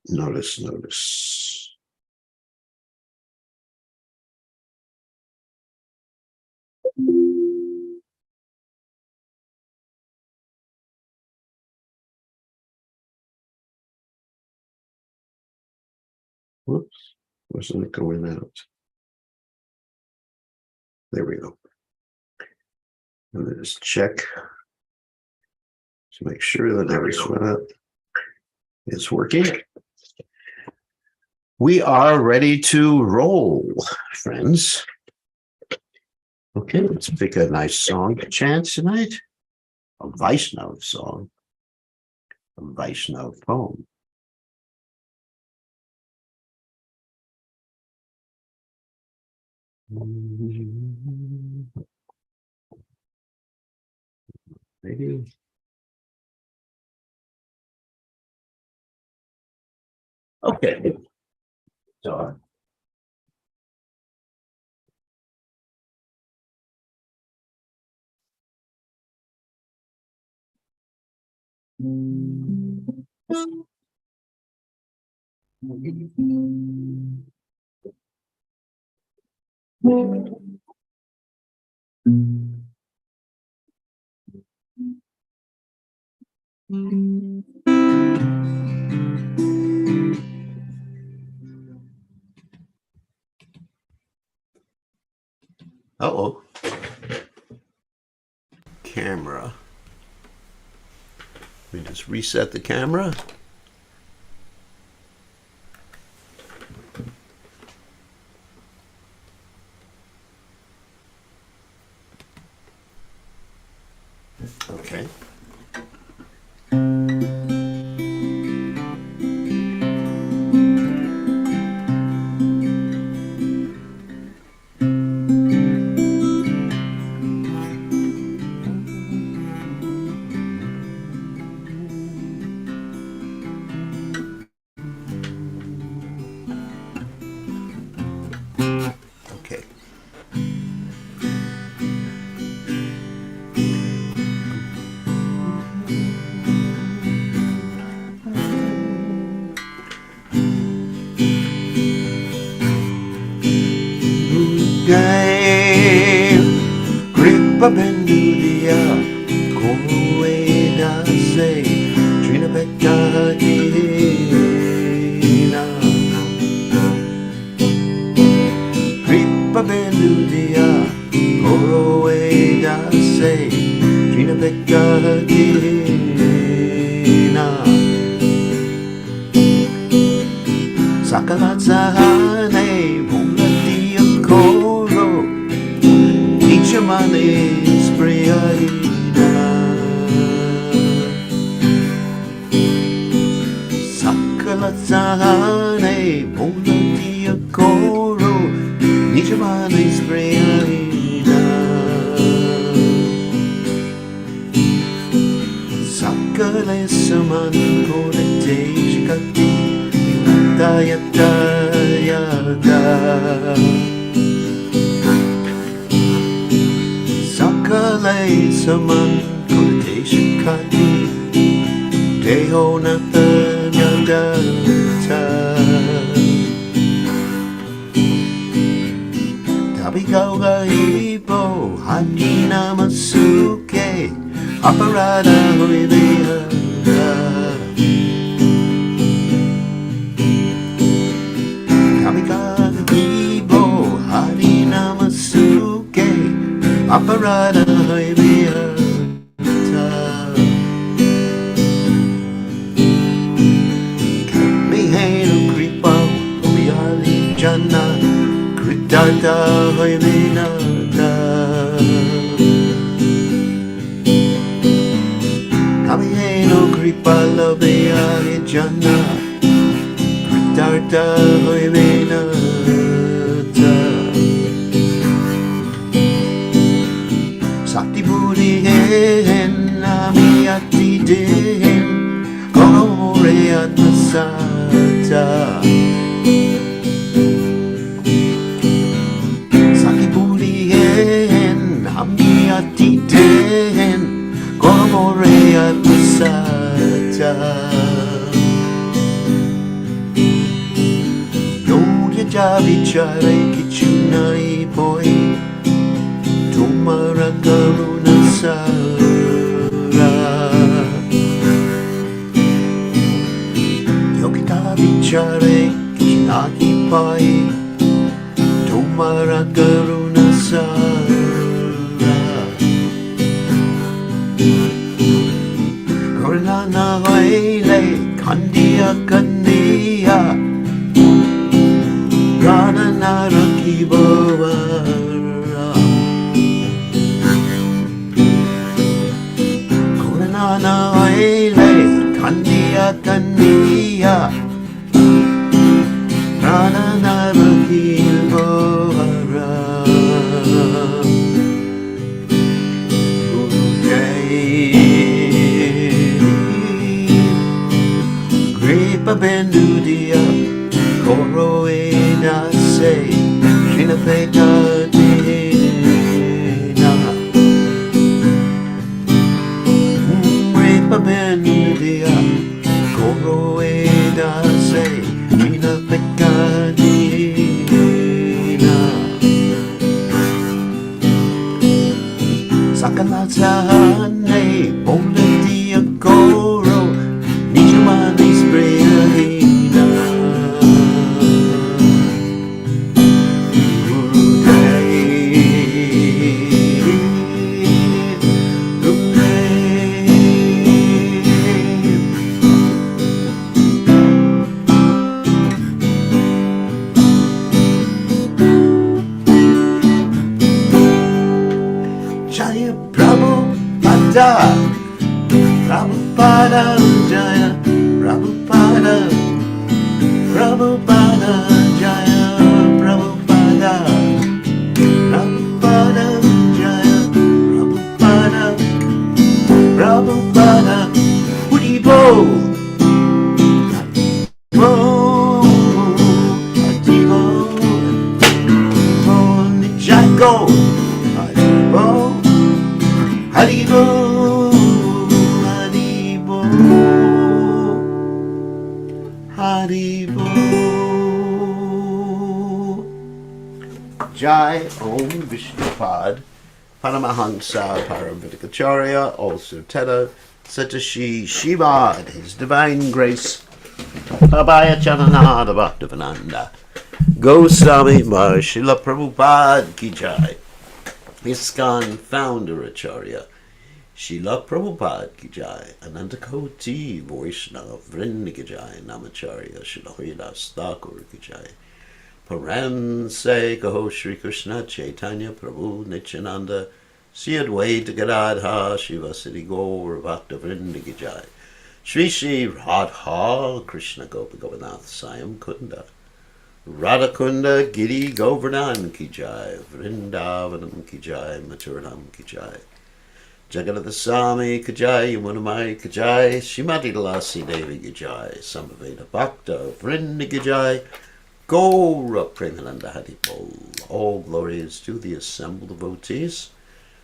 Notice. Whoops, wasn't it going out? There we go. And then just check to make sure that everything is working. We are ready to roll, friends. Okay, let's pick a nice song to chant tonight. A Vaishnav song, a Vaishnav poem. Maybe. Okay. So. Uh-oh. Camera. We just reset the camera. Okay. Kripa bendudia koe dase trina bekadina Kripa bendudia koe dase trina bekadina Sakalat sahane bulatia koro Nichamane spriyaina Sakalat sahane bulatia koro Nichamane spriyaina Sakale saman kodete shikati Yada yada Sakale saman kodete shikati Deho nata yada ta Tabikawa ibo haki namasuke Aparada hoideha Kamikaze hari namasuke Aparada hoibeata Kamihenu kripa Obiali jana Kritata hoibenata Kamihenu kripa Lobiali jana Kritata hoibenata Sakti Budi hen Amiyati den Korore Atmasata Sakti Budi hen Amiyati den Korore Atmasata Yogita vichare kichunai poi Tumara karuna sara Yogita vichare kichunai poi Tumara karuna sara Kornana vaile kandiya kandiya Rana naraki bhavara Kornana vaile kandiya kandiya Rana naraki bhavara Gripa bendudia Koro enase Shina peka dina Gripa bendudia Koro enase Shina peka dina Sakalatane Bolivia Koro Nijamani Sprayahina Jaya Prabhupada Prabhupada Jaya Prabhupada Prabhupada Jaya Prabhupada Prabhupada Jaya Prabhupada Prabhupada Haribo Haribo Haribo Nijago Haribo Haribo Haribo Jai Om Vishnupad Paramahansa Paramvitakacharya also Teta Satashi Shivad His Divine Grace Abhaya Chananada Bhaktivananda Goswami Srila Prabhupada Ki Jai ISKCON Founder Acharya Srila Prabhupada Ki Jai Anantakoti Vaishnava Vrinda Ki Jai Namacharya Srila Haridas Thakur Ki Jai Param Se Kaho Shri Krishna Chaitanya Prabhu Nityananda Sri Advaita Gadadha Shivasati Gaur Bhakta Vrinda Ki Jai Shri Shri Radha Krishna Gopa Govanath Sayam Kunda Radhakunda Giri Govardhan Ki Jai Vrindavanam Ki Jai Maturanam Ki Jai Jagannath Swami Ki Jai Yamunamai Ki Jai Shrimati Lasi Devi Ki Jai Samaveda Bhakta Vrinda Ki Jai Gaura Premananda Haribol. All glories to the assembled devotees.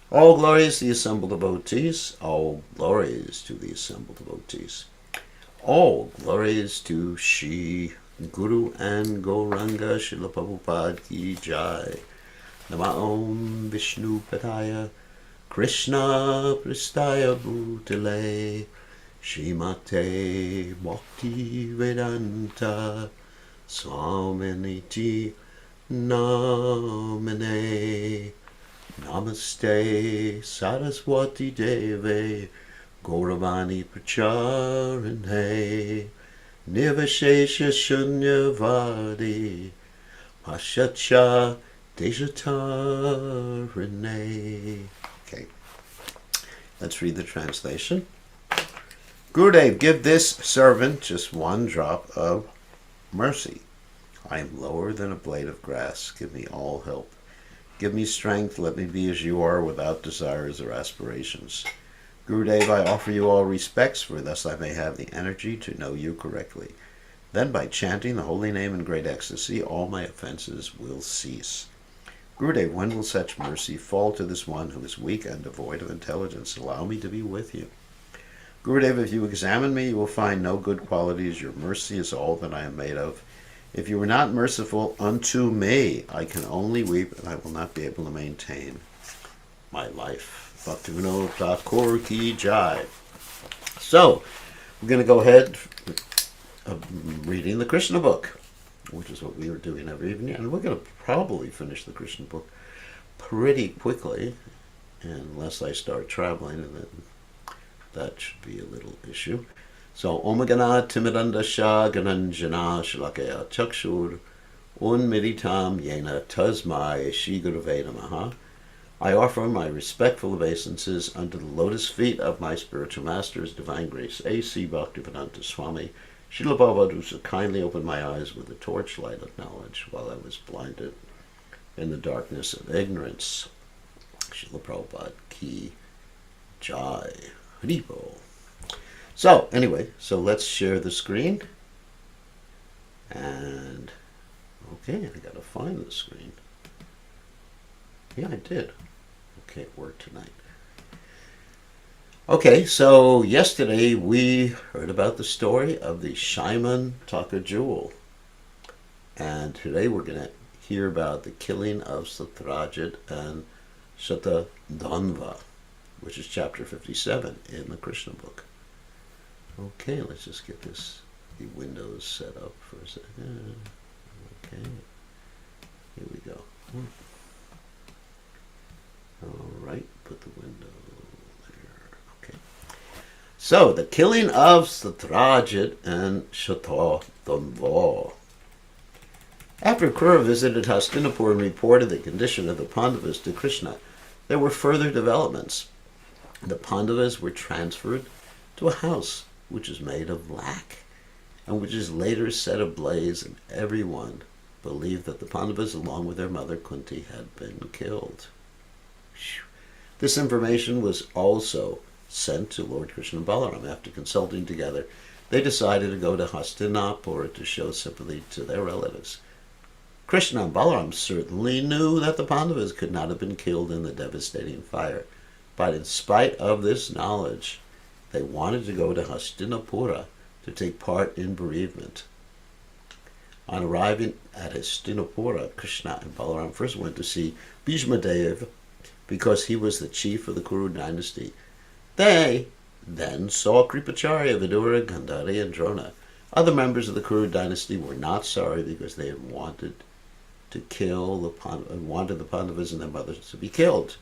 All glories to the assembled devotees. All glories to the assembled devotees. All glories to Shri Guru and Gauranga Srila Prabhupada Ki Jai. Nama Om Vishnu Padaya Krishna Pristaya Bhutale Srimate Bhakti Vedanta Swaminiti Namane Namaste Saraswati Deve Gauravani Pracharane Nirvashesha Shunyavadi Pashacha Dejatarane. Okay, let's read the translation. Gurudev, give this servant just one drop of mercy. I am lower than a blade of grass. Give me all help. Give me strength. Let me be as you are without desires or aspirations. Gurudev, I offer you all respects, for thus I may have the energy to know you correctly. Then by chanting the holy name in great ecstasy, all my offenses will cease. Gurudev, when will such mercy fall to this one who is weak and devoid of intelligence? Allow me to be with you. Gurudev, if you examine me, you will find no good qualities. Your mercy is all that I am made of. If you were not merciful unto me, I can only weep, and I will not be able to maintain my life. Bhaktivinoda Thakur ki jai. So, we're going to go ahead reading the Krishna book, which is what we were doing every evening. And we're going to probably finish the Krishna book pretty quickly, unless I start traveling, and then that should be a little issue. So, Om Gana Timidandasha Gananjana Shalakaya Chakshur Unmiritam Yena Tasmai Shri Gurave Namaha. I offer my respectful obeisances unto the lotus feet of my spiritual master, His Divine Grace A.C. Bhaktivedanta Swami. Srila Prabhupada kindly opened my eyes with the torchlight of knowledge while I was blinded in the darkness of ignorance. Srila Prabhupada ki jai. Haribo. So, anyway, so let's share the screen. And, okay, I gotta find the screen. Yeah, I did. Okay, it worked tonight. Okay, so yesterday we heard about the story of the Shaiman Taka jewel. And today we're going to hear about the killing of Satrajit and Shatadhanva, which is chapter 57 in the Krishna book. Okay, let's just get the windows set up for a second. Okay, here we go. All right, put the window there. Okay. So, the killing of Satrajit and Shatadhanva. After Kura visited Hastinapura and reported the condition of the Pandavas to Krishna, there were further developments. The Pandavas were transferred to a house which is made of lac, and which is later set ablaze, and everyone believed that the Pandavas, along with their mother Kunti, had been killed. This information was also sent to Lord Krishna and Balaram. After consulting together, they decided to go to Hastinapura to show sympathy to their relatives. Krishna and Balaram certainly knew that the Pandavas could not have been killed in the devastating fire, but in spite of this knowledge, they wanted to go to Hastinapura to take part in bereavement. On arriving at Hastinapura, Krishna and Balaram first went to see Bhishma Dev because he was the chief of the Kuru dynasty. They then saw Kripacharya, Vidura, Gandhari, and Drona. Other members of the Kuru dynasty were not sorry because they had wanted to kill the Pandavas and their mothers to be killed.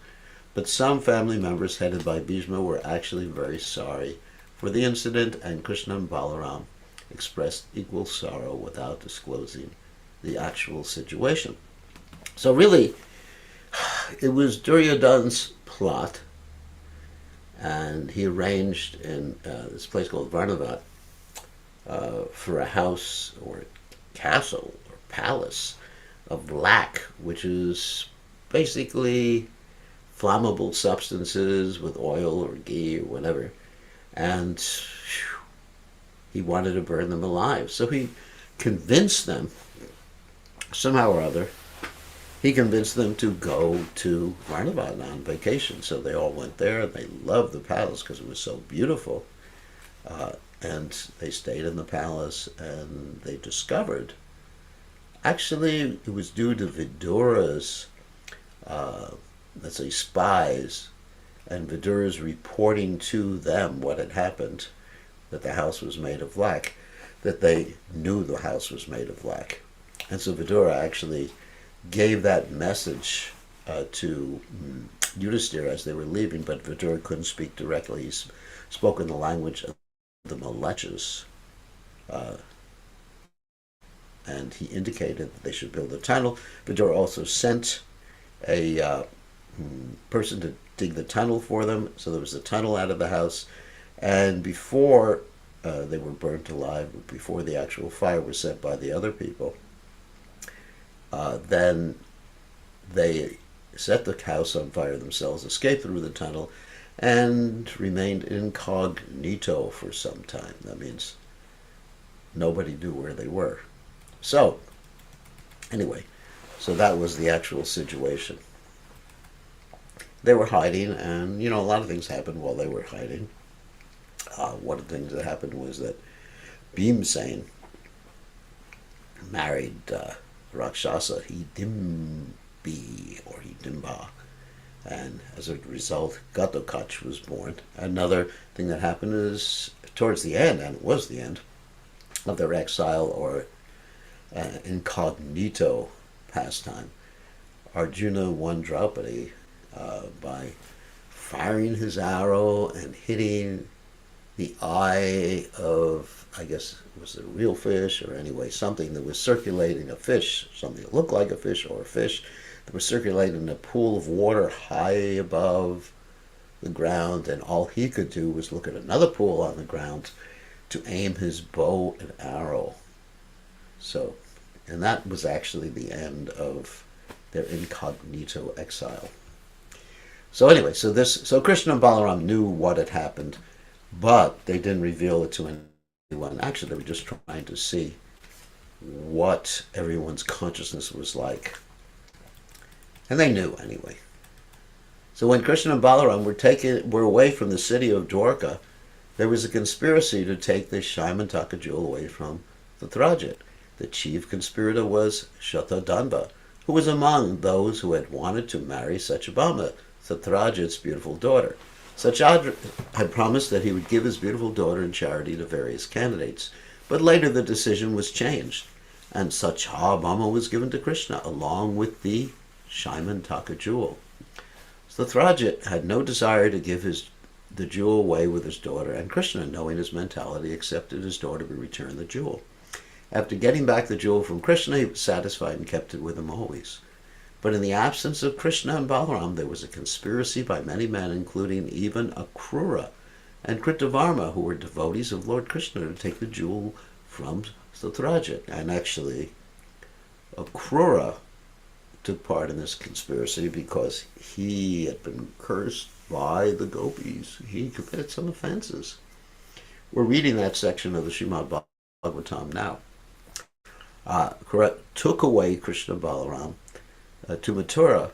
But some family members headed by Bhishma were actually very sorry for the incident, and Krishna and Balaram expressed equal sorrow without disclosing the actual situation. So really, it was Duryodhana's plot, and he arranged in this place called Varnavat for a house or a castle or palace of lac, which is basically flammable substances with oil or ghee or whatever, and he wanted to burn them alive. So he convinced them, somehow or other, he convinced them to go to Varnavat on vacation. So they all went there, and they loved the palace because it was so beautiful. And they stayed in the palace, and they discovered, actually, it was due to Vidura's let's say spies, and Vidura's reporting to them what had happened, that the house was made of lac, that they knew the house was made of lac. And so Vidura actually gave that message to Yudhisthira as they were leaving, but Vidura couldn't speak directly. He spoke in the language of the Malechas, and he indicated that they should build a tunnel. Vidura also sent a person to dig the tunnel for them, so there was a tunnel out of the house, and before they were burnt alive, before the actual fire was set by the other people, then they set the house on fire themselves, escaped through the tunnel, and remained incognito for some time. That means nobody knew where they were. So, anyway, so that was the actual situation. They were hiding, and, a lot of things happened while they were hiding. One of the things that happened was that Bhimsen married Rakshasa Hidimbi or Hidimba, and as a result, Gatotkacha was born. Another thing that happened is towards the end, and it was the end of their exile or incognito pastime, Arjuna won Draupadi by firing his arrow and hitting the eye of, I guess it was a real fish, or anyway, something that was circulating, a fish, something that looked like a fish or a fish that was circulating in a pool of water high above the ground, and all he could do was look at another pool on the ground to aim his bow and arrow. So, and that was actually the end of their incognito exile. So anyway, so Krishna and Balaram knew what had happened, but they didn't reveal it to anyone. Actually, they were just trying to see what everyone's consciousness was like. And they knew anyway. So when Krishna and Balaram were away from the city of Dwarka, there was a conspiracy to take the Shaimantaka jewel away from Satrajit. The chief conspirator was Shatadhanva, who was among those who had wanted to marry Satyabhama, Satrajit's beautiful daughter. Satyajit had promised that he would give his beautiful daughter in charity to various candidates, but later the decision was changed, and Satyabhama was given to Krishna along with the Shaimantaka jewel. Satrajit had no desire to give the jewel away with his daughter, and Krishna, knowing his mentality, accepted his daughter to return the jewel. After getting back the jewel from Krishna, he was satisfied and kept it with him always. But in the absence of Krishna and Balaram, there was a conspiracy by many men, including even Akrura and Kritavarma, who were devotees of Lord Krishna, to take the jewel from Satrajit. And actually, Akrura took part in this conspiracy because he had been cursed by the gopis. He committed some offenses. We're reading that section of the Srimad Bhagavatam now. Akrura took away Krishna Balaram to Mathura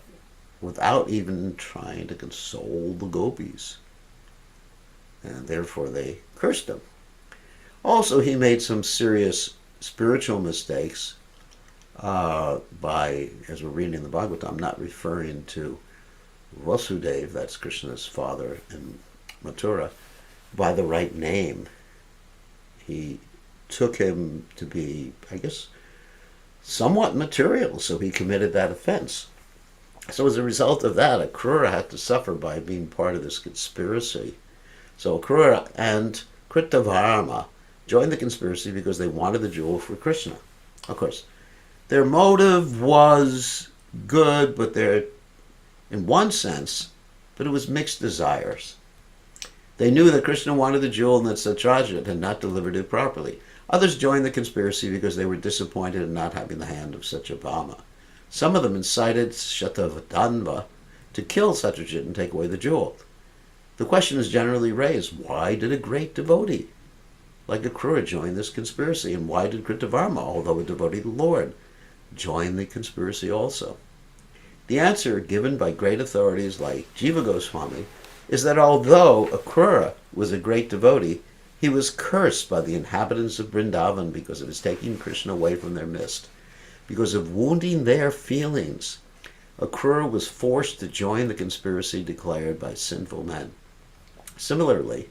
without even trying to console the gopis. And therefore they cursed him. Also, he made some serious spiritual mistakes by, as we're reading in the Bhagavatam, not referring to Vasudeva, that's Krishna's father in Mathura, by the right name. He took him to be, I guess, somewhat material, so he committed that offense. So as a result of that, Akrura had to suffer by being part of this conspiracy. So Akrura and Kritavarma joined the conspiracy because they wanted the jewel for Krishna. Of course, their motive was good, but in one sense, but it was mixed desires. They knew that Krishna wanted the jewel and that Satrajit had not delivered it properly. Others joined the conspiracy because they were disappointed in not having the hand of Satyabhama. Some of them incited Shatadhanva to kill Satrajit and take away the jewel. The question is generally raised, why did a great devotee like Akrura join this conspiracy? And why did Kritavarma, although a devotee of the Lord, join the conspiracy also? The answer given by great authorities like Jiva Goswami is that although Akrura was a great devotee, he was cursed by the inhabitants of Vrindavan because of his taking Krishna away from their midst. Because of wounding their feelings, Akrura was forced to join the conspiracy declared by sinful men. Similarly,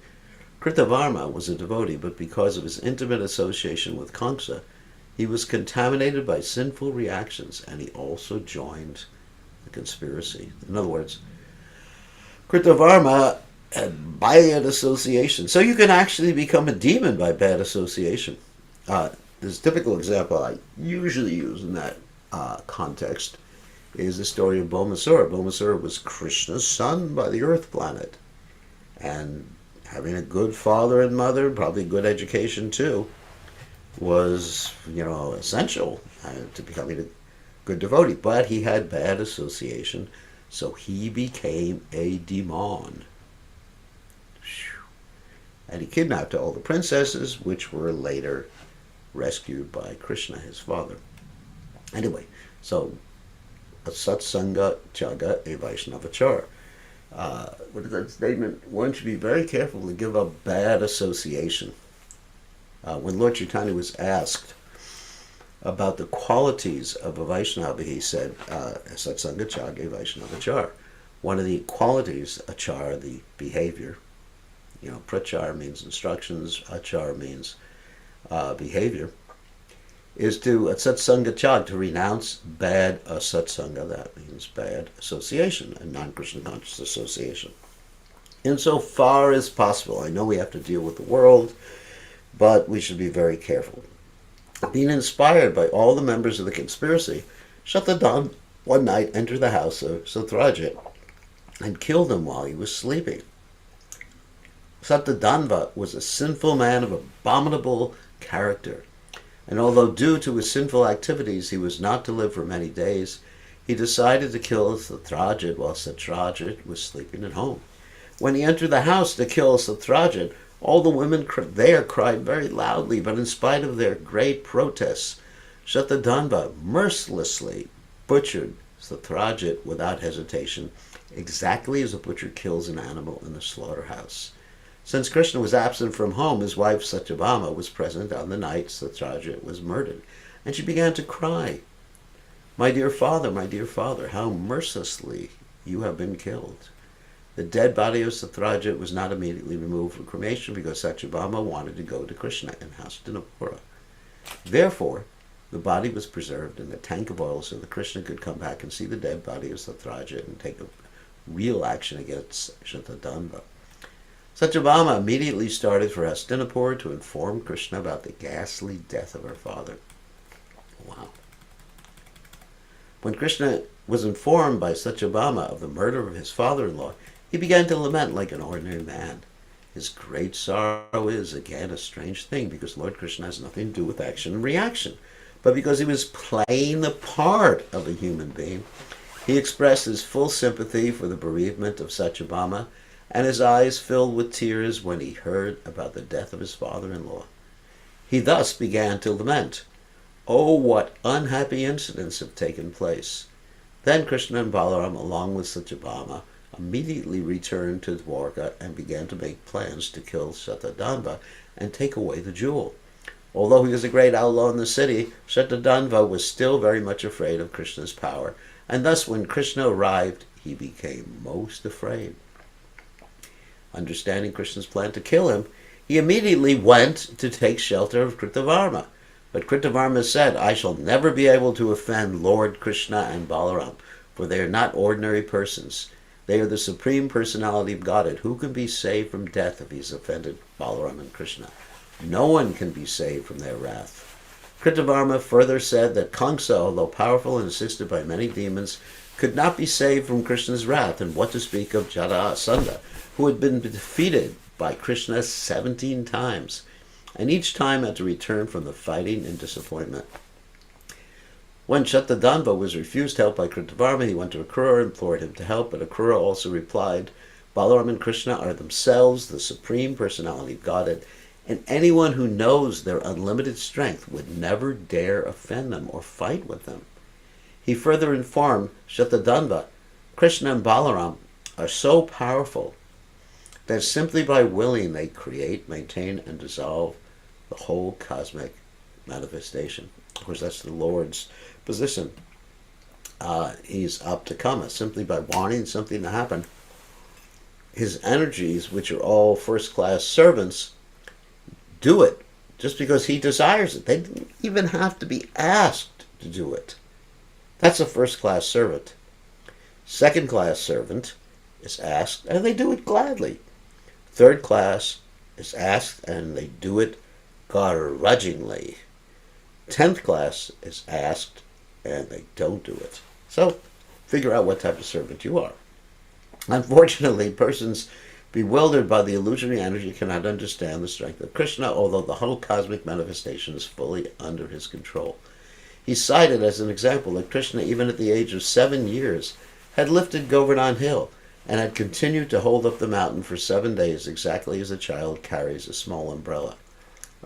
Kritavarma was a devotee, but because of his intimate association with Kamsa, he was contaminated by sinful reactions, and he also joined the conspiracy. In other words, Kritavarma had bad association. So you can actually become a demon by bad association. This typical example I usually use in that context is the story of Bhaumasura. Bhaumasura was Krishna's son by the earth planet. And having a good father and mother, probably good education too, was, essential to becoming a good devotee. But he had bad association, so he became a demon. And he kidnapped all the princesses, which were later rescued by Krishna, his father. Anyway, so a satsanga jaga a Vaishnavachar. What is that statement? One should be very careful to give up bad association. When Lord Chaitanya was asked about the qualities of a Vaishnava. He said, Satsanga Chage Vaishnavachar. One of the qualities, achar, the behavior, prachar means instructions, achar means behavior, is to satsanga chag, to renounce bad satsanga, that means bad association and non-Krishna conscious association. Insofar as possible, I know we have to deal with the world, but we should be very careful. Being inspired by all the members of the conspiracy, Shatadhan one night entered the house of Satrajit and killed him while he was sleeping. Satadhanva was a sinful man of abominable character, and although due to his sinful activities he was not to live for many days, he decided to kill Satrajit while Satrajit was sleeping at home. When he entered the house to kill Satrajit, all the women there cried very loudly, but in spite of their great protests, Shatadhanva mercilessly butchered Satrajit without hesitation, exactly as a butcher kills an animal in the slaughterhouse. Since Krishna was absent from home, his wife Satyabhama was present on the night Satrajit was murdered, and she began to cry, my dear father, how mercilessly you have been killed." The dead body of Satrajit was not immediately removed for cremation because Satyabhama wanted to go to Krishna in Hastinapura. Therefore, the body was preserved in a tank of oil so that Krishna could come back and see the dead body of Satrajit and take a real action against Shatadhanva. Satyabhama immediately started for Hastinapura to inform Krishna about the ghastly death of her father. Wow. When Krishna was informed by Satyabhama of the murder of his father-in-law, he began to lament like an ordinary man. His great sorrow is, again, a strange thing, because Lord Krishna has nothing to do with action and reaction. But because he was playing the part of a human being, he expressed his full sympathy for the bereavement of Satyabhama, and his eyes filled with tears when he heard about the death of his father-in-law. He thus began to lament, "Oh, what unhappy incidents have taken place." Then Krishna and Balaram, along with Satyabhama, immediately returned to Dwarka and began to make plans to kill Shatadhanva and take away the jewel. Although he was a great outlaw in the city, Shatadhanva was still very much afraid of Krishna's power, and thus when Krishna arrived, he became most afraid. Understanding Krishna's plan to kill him, he immediately went to take shelter of Kritavarma. But Kritavarma said, "I shall never be able to offend Lord Krishna and Balaram, for they are not ordinary persons. They are the Supreme Personality of Godhead. Who can be saved from death if he's offended Balaram and Krishna? No one can be saved from their wrath." Kritavarma further said that Kamsa, although powerful and assisted by many demons, could not be saved from Krishna's wrath, and what to speak of Jarasandha, who had been defeated by Krishna 17 times, and each time had to return from the fighting in disappointment. When Shatadhanva was refused help by Kritavarma, he went to Akrura and implored him to help, but Akrura also replied, "Balaram and Krishna are themselves the Supreme Personality of Godhead, and anyone who knows their unlimited strength would never dare offend them or fight with them." He further informed Shatadhanva, "Krishna and Balaram are so powerful that simply by willing they create, maintain, and dissolve the whole cosmic manifestation." Of course, that's the Lord's position. He's aptakama. Simply by wanting something to happen, his energies, which are all first-class servants, do it just because he desires it. They didn't even have to be asked to do it. That's a first-class servant. Second-class servant is asked, and they do it gladly. Third class is asked, and they do it grudgingly. 10th class is asked, and they don't do it. So, figure out what type of servant you are. Unfortunately, persons bewildered by the illusory energy cannot understand the strength of Krishna, although the whole cosmic manifestation is fully under his control. He cited as an example that Krishna, even at the age of 7 years, had lifted Govardhan Hill and had continued to hold up the mountain for 7 days, exactly as a child carries a small umbrella.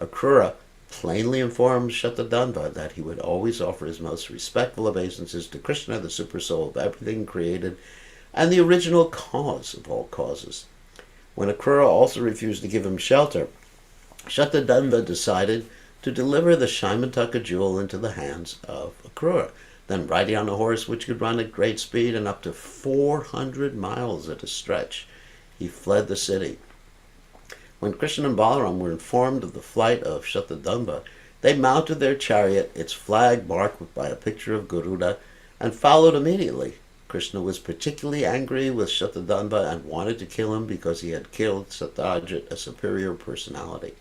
Akrura plainly informed Shatadhanva that he would always offer his most respectful obeisances to Krishna, the supersoul of everything created, and the original cause of all causes. When Akrura also refused to give him shelter, Shatadhanva decided to deliver the Shaimantaka jewel into the hands of Akrura. Then, riding on a horse which could run at great speed and up to 400 miles at a stretch, he fled the city. When Krishna and Balaram were informed of the flight of Shatadhanva, they mounted their chariot, its flag marked by a picture of Garuda, and followed immediately. Krishna was particularly angry with Shatadhanva and wanted to kill him because he had killed Satrajit, a superior personality.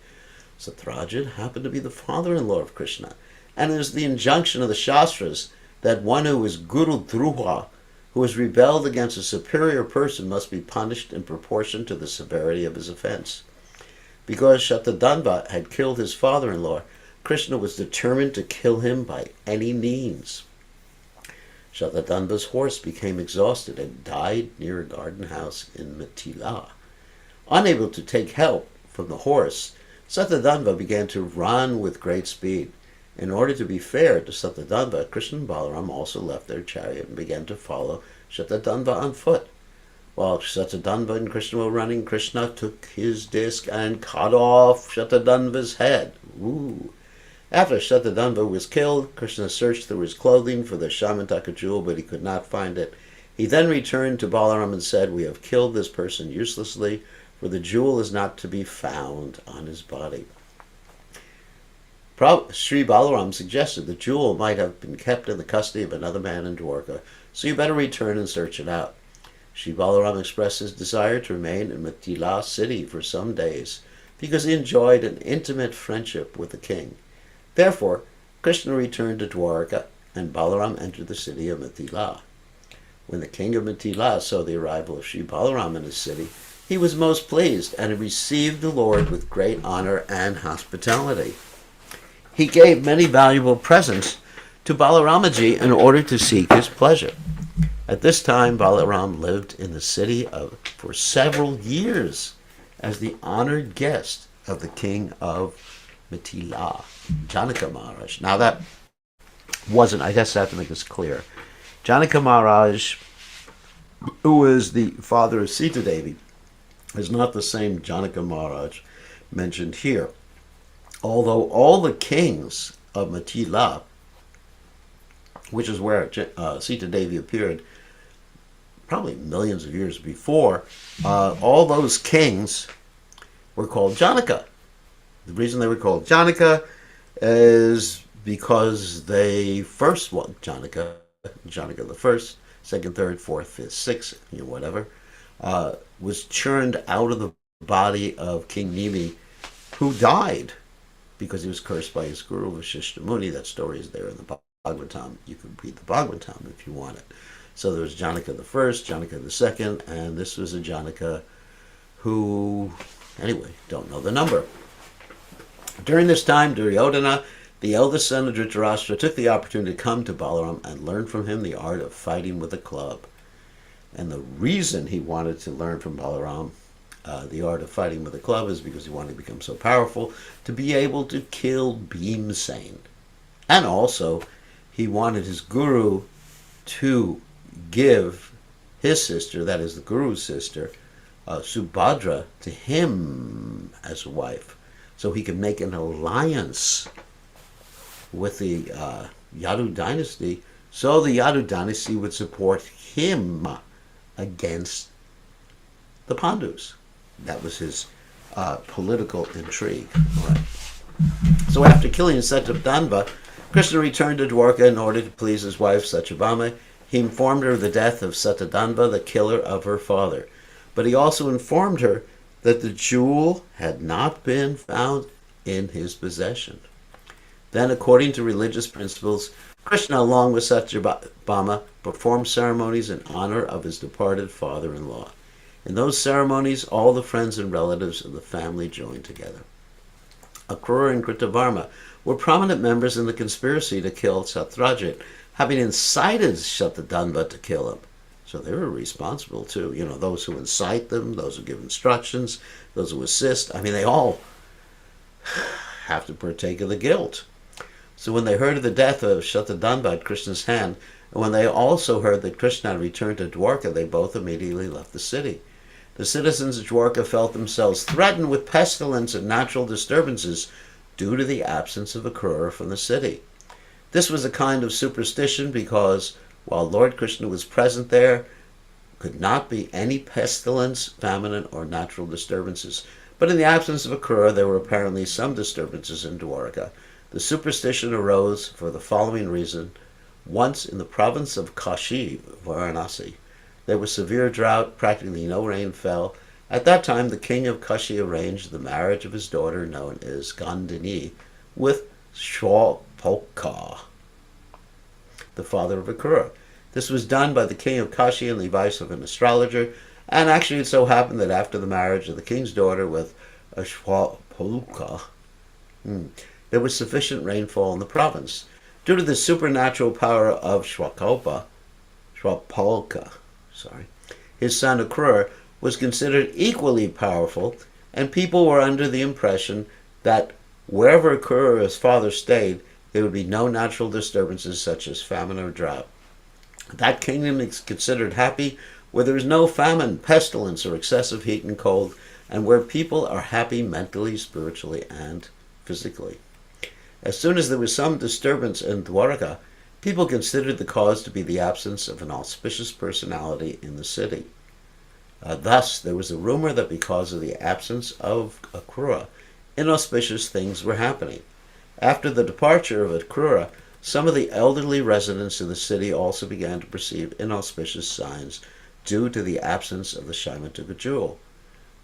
Satrajit happened to be the father-in-law of Krishna, and it is the injunction of the Shastras that one who is Guru Druha, who has rebelled against a superior person, must be punished in proportion to the severity of his offense. Because Shatadhanva had killed his father-in-law, Krishna was determined to kill him by any means. Shatadhanva's horse became exhausted and died near a garden house in Mithila. Unable to take help from the horse, Shatadhanva began to run with great speed. In order to be fair to Shatadhanva, Krishna and Balaram also left their chariot and began to follow Shatadhanva on foot. While Shatadhanva and Krishna were running, Krishna took his disc and cut off Shatadhanva's head. Ooh. After Shatadhanva was killed, Krishna searched through his clothing for the Shaimantaka jewel, but he could not find it. He then returned to Balaram and said, "We have killed this person uselessly, for the jewel is not to be found on his body." Sri Balaram suggested the jewel might have been kept in the custody of another man in Dwarka, so you better return and search it out. Sri Balaram expressed his desire to remain in Mithila city for some days, because he enjoyed an intimate friendship with the king. Therefore, Krishna returned to Dwarka, and Balaram entered the city of Mithila. When the king of Mithila saw the arrival of Sri Balaram in his city, he was most pleased, and he received the Lord with great honor and hospitality. He gave many valuable presents to Balaramaji in order to seek his pleasure. At this time, Balaram lived in the city for several years as the honored guest of the king of Mithila, Janaka Maharaj. Now that wasn't, I guess I have to make this clear. Janaka Maharaj, who is the father of Sita Devi, is not the same Janaka Maharaj mentioned here. Although all the kings of Mithila, which is where Sita Devi appeared probably millions of years before, all those kings were called Janaka. The reason they were called Janaka is because they first won Janaka the first, second, third, fourth, fifth, sixth, whatever, was churned out of the body of King Nimi, who died because he was cursed by his guru, Vasishta Muni. That story is there in the Bhagavatam. You can read the Bhagavatam if you want it. So there was Janaka the first, Janaka the second, and this was a Janaka who, anyway, don't know the number. During this time, Duryodhana, the eldest son of Dhritarashtra, took the opportunity to come to Balaram and learn from him the art of fighting with a club. And the reason he wanted to learn from Balaram the art of fighting with a club is because he wanted to become so powerful to be able to kill Bhimsen. And also, he wanted his guru to give his sister, that is the guru's sister, Subhadra, to him as a wife, so he could make an alliance with the Yadu dynasty, so the Yadu dynasty would support him against the Pandus. That was his political intrigue. All right. So after killing Satyabdhanva, Krishna returned to Dwarka in order to please his wife Satyabhama. He informed her of the death of Satyabdhanva, the killer of her father. But he also informed her that the jewel had not been found in his possession. Then, according to religious principles, Krishna, along with Satyabhama, performed ceremonies in honor of his departed father-in-law. In those ceremonies, all the friends and relatives of the family joined together. Akrura and Kritavarma were prominent members in the conspiracy to kill Satrajit, having incited Shatadhanva to kill him. So they were responsible too. Those who incite them, those who give instructions, those who assist. They all have to partake of the guilt. So when they heard of the death of Shatadhanva at Krishna's hand, and when they also heard that Krishna had returned to Dwarka, they both immediately left the city. The citizens of Dwarka felt themselves threatened with pestilence and natural disturbances due to the absence of a Krura from the city. This was a kind of superstition because while Lord Krishna was present there could not be any pestilence, famine, or natural disturbances. But in the absence of a Krura, there were apparently some disturbances in Dwarka. The superstition arose for the following reason. Once in the province of Kashi, Varanasi, there was severe drought, practically no rain fell. At that time, the king of Kashi arranged the marriage of his daughter, known as Gandhini, with Shwapolka, the father of Akrura. This was done by the king of Kashi on the advice of an astrologer, and actually it so happened that after the marriage of the king's daughter with Shwapolka, there was sufficient rainfall in the province. Due to the supernatural power of Shwapolka, his son Akrura was considered equally powerful, and people were under the impression that wherever Akrura's father stayed, there would be no natural disturbances such as famine or drought. That kingdom is considered happy where there is no famine, pestilence, or excessive heat and cold, and where people are happy mentally, spiritually, and physically. As soon as there was some disturbance in Dwarka, people considered the cause to be the absence of an auspicious personality in the city. Thus, there was a rumor that because of the absence of Akrura, inauspicious things were happening. After the departure of Akrura, some of the elderly residents of the city also began to perceive inauspicious signs due to the absence of the Shaimataka jewel.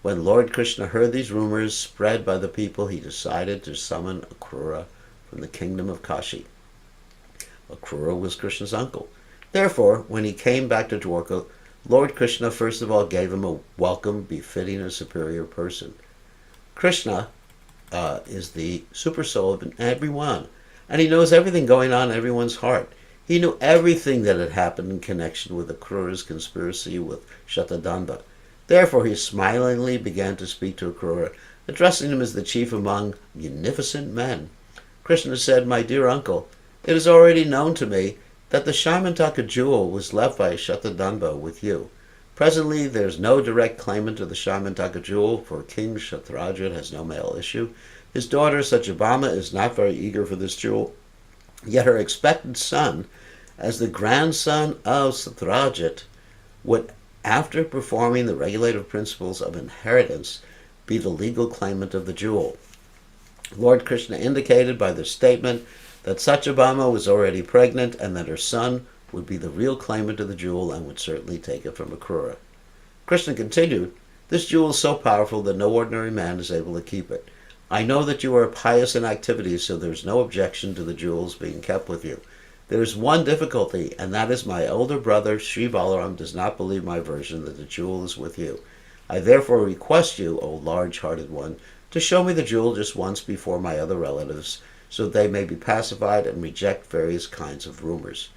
When Lord Krishna heard these rumors spread by the people, he decided to summon Akrura from the kingdom of Kashi. Akrura was Krishna's uncle. Therefore, when he came back to Dwarka, Lord Krishna first of all gave him a welcome befitting a superior person. Krishna is the super soul of everyone, and he knows everything going on in everyone's heart. He knew everything that had happened in connection with Akrura's conspiracy with Shatadanda. Therefore he smilingly began to speak to Akrura, addressing him as the chief among munificent men. Krishna said, "My dear uncle, it is already known to me that the Shaimataka jewel was left by Shatadanda with you. Presently there is no direct claimant to the Shaimataka jewel, for King Satrajit has no male issue. His daughter Satyabhama is not very eager for this jewel, yet her expected son, as the grandson of Satrajit, would, after performing the regulative principles of inheritance, be the legal claimant of the jewel." Lord Krishna indicated by this statement that Satyabhama was already pregnant and that her son would be the real claimant of the jewel and would certainly take it from Akrura. Krishna continued, "This jewel is so powerful that no ordinary man is able to keep it. I know that you are pious in activities, so there is no objection to the jewels being kept with you. There is one difficulty, and that is my elder brother, Sri Balaram, does not believe my version that the jewel is with you. I therefore request you, O large-hearted one, to show me the jewel just once before my other relatives, so that they may be pacified and reject various kinds of rumors.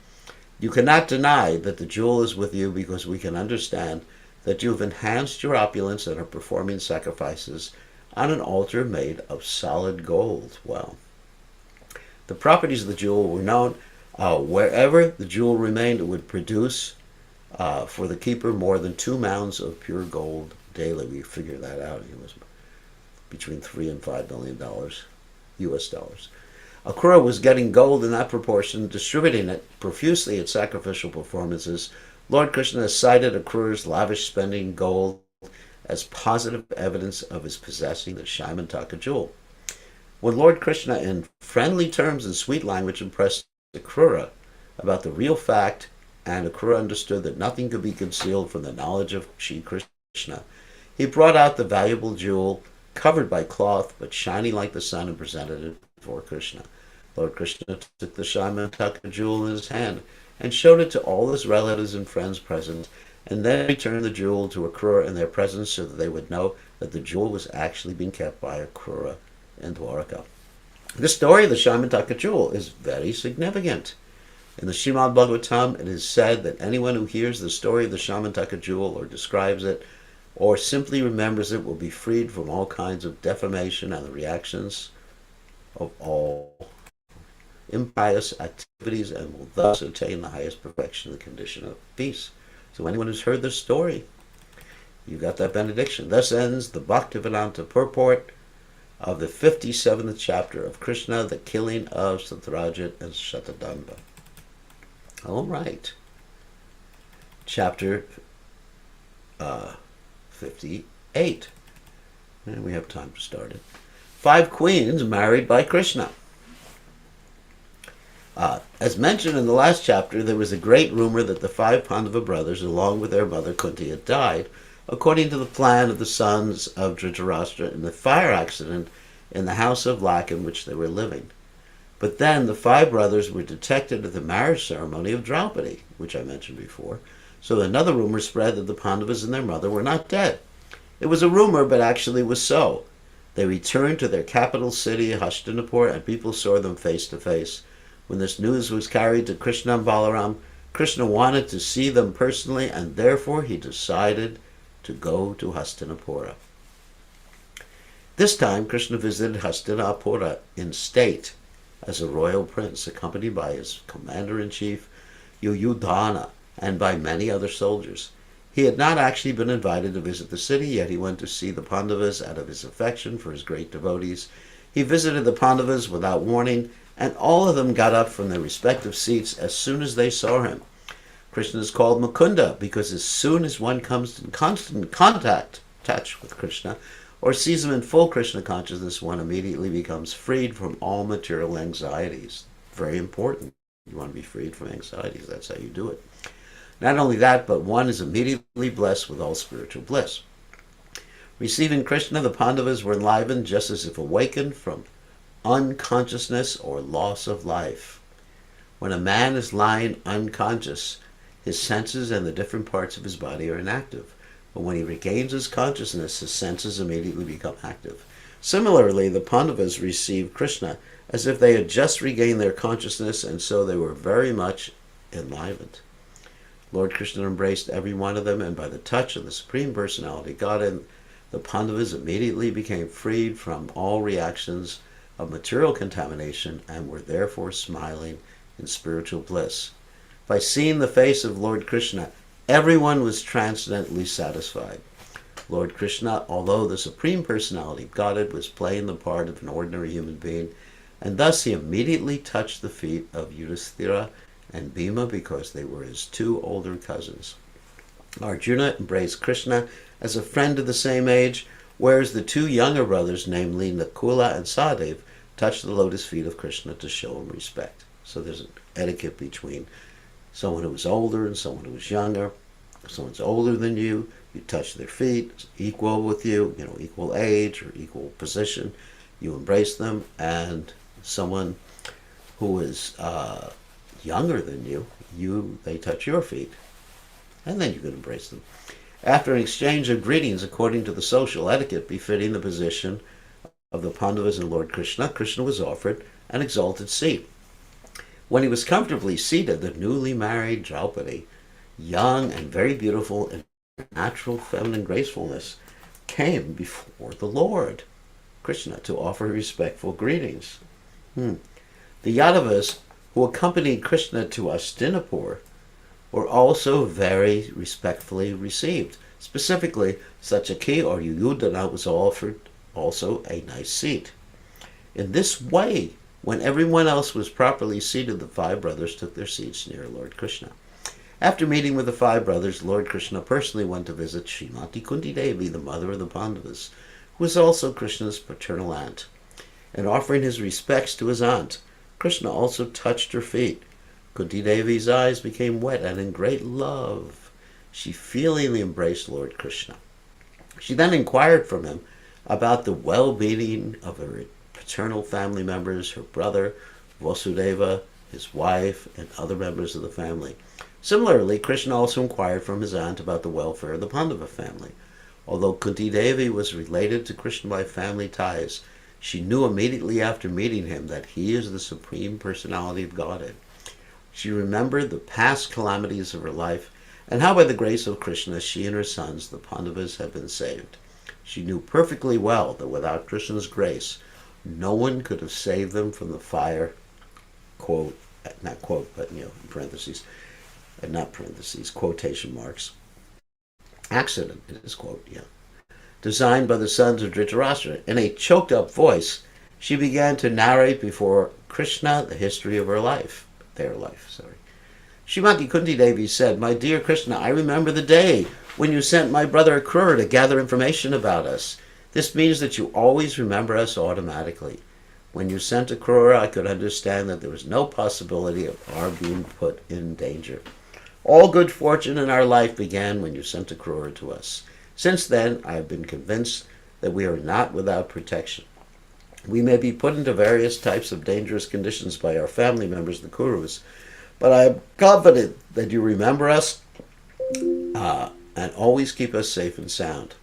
You cannot deny that the jewel is with you because we can understand that you have enhanced your opulence and are performing sacrifices on an altar made of solid gold." Well, the properties of the jewel were known. Wherever the jewel remained, it would produce for the keeper more than 2 mounds of pure gold daily. We figured that out. It was between $3 and $5 million US dollars. Akrura was getting gold in that proportion, distributing it profusely at sacrificial performances. Lord Krishna cited Akrura's lavish spending gold as positive evidence of his possessing the Shaimataka jewel. When Lord Krishna, in friendly terms and sweet language, impressed Akrura about the real fact, and Akrura understood that nothing could be concealed from the knowledge of Shri Krishna, he brought out the valuable jewel, covered by cloth but shining like the sun, and presented it before Krishna. Lord Krishna took the Shaimataka jewel in his hand and showed it to all his relatives and friends present, and then returned the jewel to Akrura in their presence so that they would know that the jewel was actually being kept by Akrura in Dwarka. The story of the Shaimataka jewel is very significant. In the Srimad Bhagavatam, it is said that anyone who hears the story of the Shaimataka jewel or describes it or simply remembers it will be freed from all kinds of defamation and the reactions of all impious activities and will thus attain the highest perfection, the condition of peace. So anyone who's heard this story, you got that benediction. Thus ends the Bhaktivedanta purport of the 57th chapter of Krishna, the killing of Satrajit and Shatadanda. All right. Chapter 58. And we have time to start it. 5 queens married by Krishna. As mentioned in the last chapter, there was a great rumor that the 5 Pandava brothers, along with their mother Kunti, had died, according to the plan of the sons of Dhritarashtra, in the fire accident in the house of Lak in which they were living. But then the 5 brothers were detected at the marriage ceremony of Draupadi, which I mentioned before, so another rumor spread that the Pandavas and their mother were not dead. It was a rumor, but actually was so. They returned to their capital city, Hastinapura, and people saw them face to face. When this news was carried to Krishna and Balaram, Krishna wanted to see them personally, and therefore he decided to go to Hastinapura. This time, Krishna visited Hastinapura in state as a royal prince, accompanied by his commander-in-chief, Yuyudhana, and by many other soldiers. He had not actually been invited to visit the city, yet he went to see the Pandavas out of his affection for his great devotees. He visited the Pandavas without warning, and all of them got up from their respective seats as soon as they saw him. Krishna is called Mukunda because as soon as one comes in constant touch with Krishna, or sees him in full Krishna consciousness, one immediately becomes freed from all material anxieties. Very important. You want to be freed from anxieties. That's how you do it. Not only that, but one is immediately blessed with all spiritual bliss. Receiving Krishna, the Pandavas were enlivened just as if awakened from unconsciousness or loss of life. When a man is lying unconscious, his senses and the different parts of his body are inactive. But when he regains his consciousness, his senses immediately become active. Similarly, the Pandavas received Krishna as if they had just regained their consciousness, and so they were very much enlivened. Lord Krishna embraced every one of them, and by the touch of the Supreme Personality Godhead, the Pandavas immediately became freed from all reactions of material contamination and were therefore smiling in spiritual bliss. By seeing the face of Lord Krishna, everyone was transcendently satisfied. Lord Krishna, although the Supreme Personality of Godhead, was playing the part of an ordinary human being, and thus he immediately touched the feet of Yudhisthira and Bhima because they were his 2 older cousins. Arjuna embraced Krishna as a friend of the same age, whereas the 2 younger brothers, namely Nakula and Sahadev, touched the lotus feet of Krishna to show him respect. So there's an etiquette between someone who was older and someone who was younger. If someone's older than you, you touch their feet, equal with you, equal age or equal position, you embrace them, and someone who is younger than they touch your feet, and then you can embrace them. After an exchange of greetings according to the social etiquette befitting the position of the Pandavas and Lord Krishna, Krishna was offered an exalted seat. When he was comfortably seated, the newly married Draupadi, young and very beautiful in natural feminine gracefulness, came before the Lord Krishna to offer respectful greetings. The Yadavas who accompanied Krishna to Hastinapura were also very respectfully received. Specifically, Satrajit or Yuyudhana was offered also a nice seat. In this way, when everyone else was properly seated, the 5 brothers took their seats near Lord Krishna. After meeting with the 5 brothers, Lord Krishna personally went to visit Srimati Kunti Devi, the mother of the Pandavas, who was also Krishna's paternal aunt. In offering his respects to his aunt, Krishna also touched her feet. Kunti Devi's eyes became wet, and in great love, she feelingly embraced Lord Krishna. She then inquired from him about the well-being of her paternal family members, her brother, Vasudeva, his wife, and other members of the family. Similarly, Krishna also inquired from his aunt about the welfare of the Pandava family. Although Kunti Devi was related to Krishna by family ties, she knew immediately after meeting him that he is the Supreme Personality of Godhead. She remembered the past calamities of her life and how by the grace of Krishna she and her sons, the Pandavas, had been saved. She knew perfectly well that without Krishna's grace, no one could have saved them from the fire, quote, not quote, but in parentheses, and not parentheses, quotation marks. Accident, it is quote, yeah. designed by the sons of Dhritarashtra. In a choked-up voice, she began to narrate before Krishna the history of their life. Srimati Kunti Devi said, "My dear Krishna, I remember the day when you sent my brother Akrura to gather information about us. This means that you always remember us automatically. When you sent Akrura, I could understand that there was no possibility of our being put in danger. All good fortune in our life began when you sent Akrura to us. Since then, I have been convinced that we are not without protection. We may be put into various types of dangerous conditions by our family members, the Kurus, but I am confident that you remember us and always keep us safe and sound.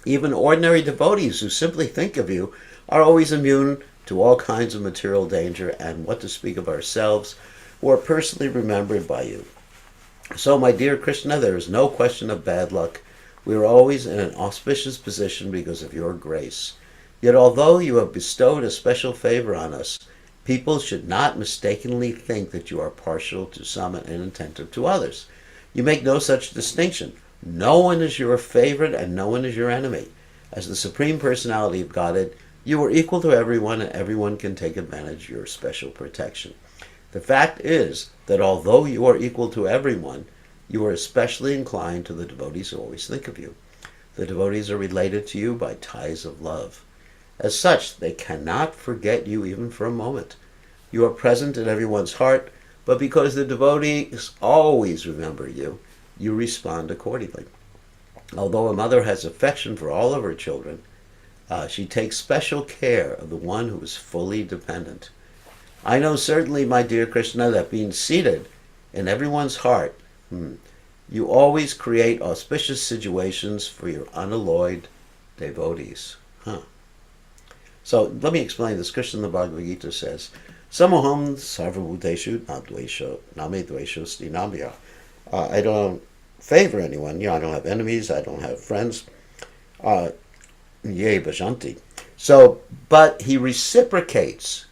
Even ordinary devotees who simply think of you are always immune to all kinds of material danger, and what to speak of ourselves, who are personally remembered by you. So, my dear Krishna, there is no question of bad luck. We are always in an auspicious position because of your grace. Yet although you have bestowed a special favor on us, people should not mistakenly think that you are partial to some and inattentive to others. You make no such distinction. No one is your favorite and no one is your enemy. As the Supreme Personality of Godhead, you are equal to everyone and everyone can take advantage of your special protection. The fact is that although you are equal to everyone, you are especially inclined to the devotees who always think of you. The devotees are related to you by ties of love. As such, they cannot forget you even for a moment. You are present in everyone's heart, but because the devotees always remember you, you respond accordingly. Although a mother has affection for all of her children, she takes special care of the one who is fully dependent. I know certainly, my dear Krishna, that being seated in everyone's heart, you always create auspicious situations for your unalloyed devotees. So let me explain this. Krishna in the Bhagavad Gita says, Samoham sarvabhuteshu nadvesho name dvesho stinamya. I don't favor anyone. I don't have enemies. I don't have friends. Ye bhajanti. So, but he reciprocates.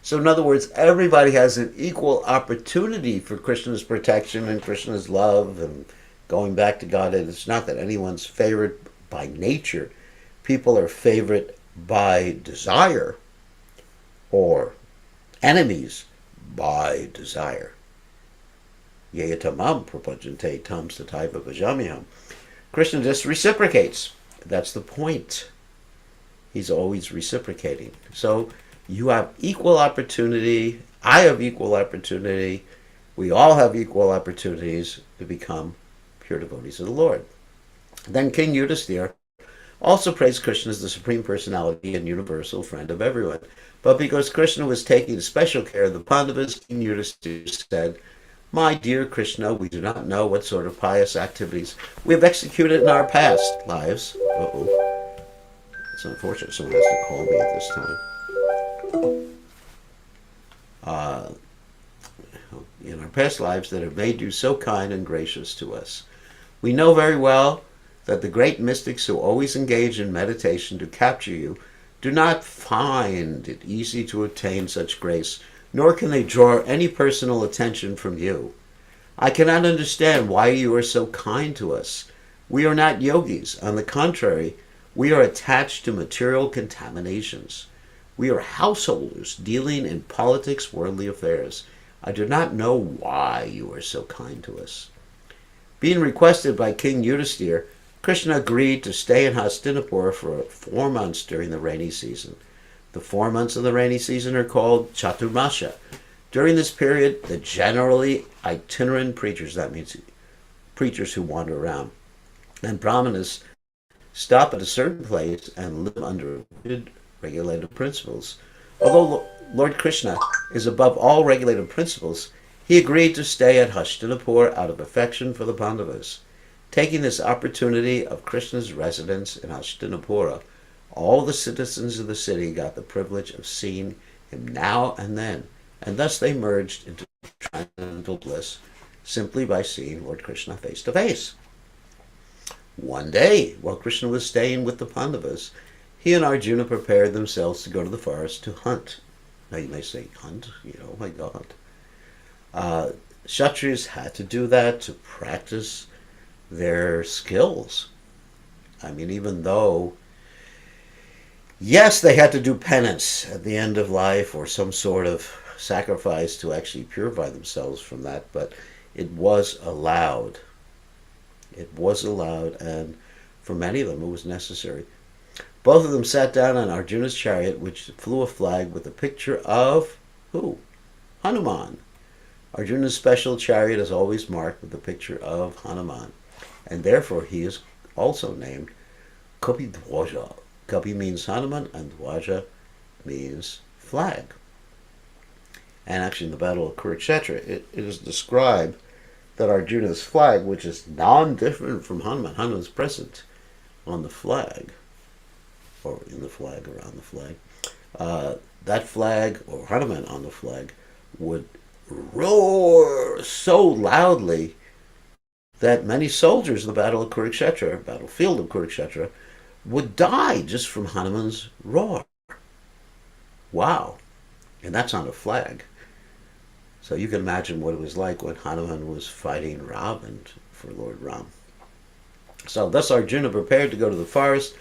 So in other words, everybody has an equal opportunity for Krishna's protection and Krishna's love and going back to God. And it's not that anyone's favored by nature. People are favored by desire or enemies by desire. Yeyatamam prapajante tam sataiva bhajamyam. Krishna just reciprocates. That's the point. He's always reciprocating. So you have equal opportunity. I have equal opportunity. We all have equal opportunities to become pure devotees of the Lord. Then King Yudhisthira also praised Krishna as the Supreme Personality and universal friend of everyone. But because Krishna was taking special care of the Pandavas, King Yudhisthira said, My dear Krishna, we do not know what sort of pious activities we have executed in our past lives. It's unfortunate someone has to call me at this time. In our past lives that have made you so kind and gracious to us. We know very well that the great mystics who always engage in meditation to capture you do not find it easy to attain such grace, nor can they draw any personal attention from you. I cannot understand why you are so kind to us. We are not yogis. On the contrary, we are attached to material contaminations. We are householders dealing in politics, worldly affairs. I do not know why you are so kind to us. Being requested by King Yudhisthira, Krishna agreed to stay in Hastinapura for 4 months during the rainy season. The 4 months of the rainy season are called Chaturmasha. During this period, the generally itinerant preachers, that means preachers who wander around, and brahmanas stop at a certain place and live under regulated principles. Although Lord Krishna is above all regulated principles, he agreed to stay at Hastinapura out of affection for the Pandavas. Taking this opportunity of Krishna's residence in Hastinapura, all the citizens of the city got the privilege of seeing him now and then, and thus they merged into transcendental bliss simply by seeing Lord Krishna face to face. One day, while Krishna was staying with the Pandavas, he and Arjuna prepared themselves to go to the forest to hunt. Now you may say, hunt? Oh my God. Kshatriyas had to do that to practice their skills. I mean, even though, yes, they had to do penance at the end of life or some sort of sacrifice to actually purify themselves from that, but it was allowed. It was allowed, and for many of them, it was necessary. Both of them sat down on Arjuna's chariot, which flew a flag with a picture of who? Hanuman. Arjuna's special chariot is always marked with a picture of Hanuman, and therefore he is also named Kapi Dwaja. Kapi means Hanuman, and Dwaja means flag. And actually, in the Battle of Kurukshetra, it is described that Arjuna's flag, which is non-different from Hanuman's present on the flag, or in the flag, or on the flag, that flag, or Hanuman on the flag, would roar so loudly that many soldiers in the Battle of Kurukshetra, battlefield of Kurukshetra, would die just from Hanuman's roar. Wow. And that's on a flag. So you can imagine what it was like when Hanuman was fighting Ravan for Lord Ram. So thus Arjuna prepared to go to the forest